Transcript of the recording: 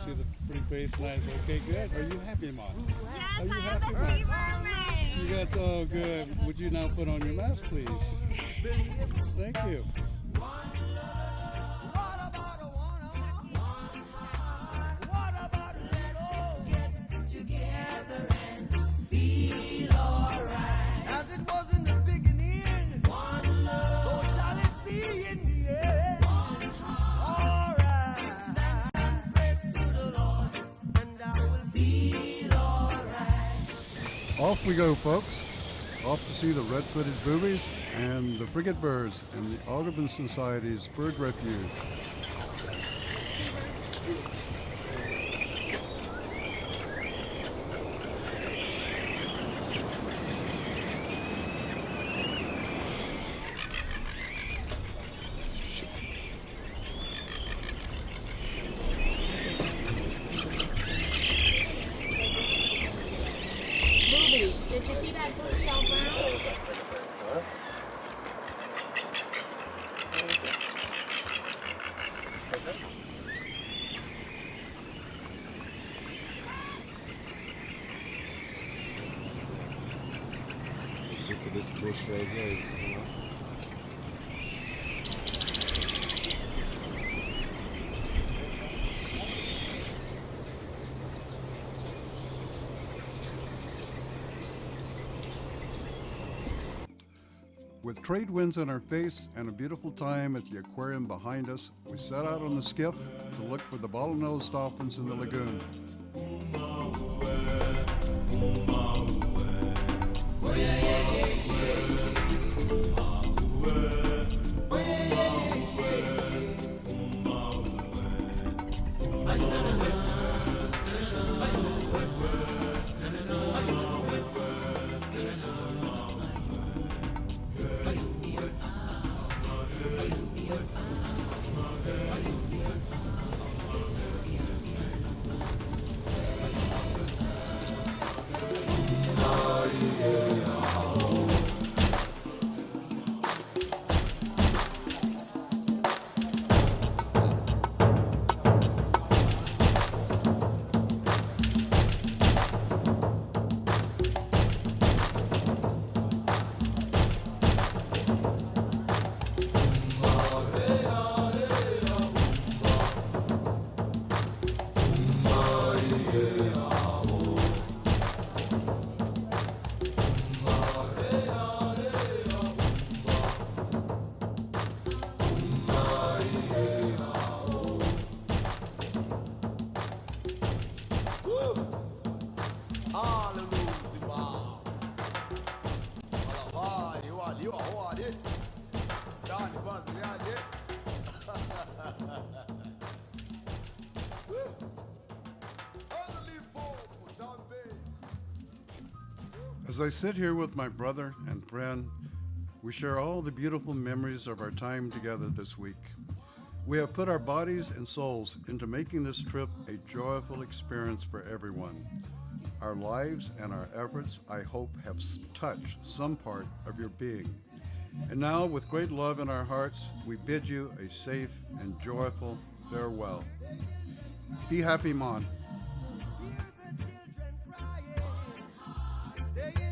see the pretty face, nice. Okay, good. Are you happy, Mom? Yes, Are you I have happy, the Mom? fever, man. You got, oh, good. Would you now put on your mask, please? Thank you. As it was in the beginning, one love, so shall it be in the end. One heart, alright. Thanks and praise to the Lord, and I will feel alright. Off we go, folks. Off to see the red-footed boobies and the frigate birds and the Audubon Society's bird refuge. Booby, did you see that booby all brown? Get to this bush right here. You know? With trade winds in our face and a beautiful time at the aquarium behind us, we set out on the skiff to look for the bottlenose dolphins in the lagoon. As I sit here with my brother and friend, we share all the beautiful memories of our time together this week. We have put our bodies and souls into making this trip a joyful experience for everyone. Our lives and our efforts, I hope, have touched some part of your being. And now, with great love in our hearts, we bid you a safe and joyful farewell. Be happy, Mon. Hear the children crying, saying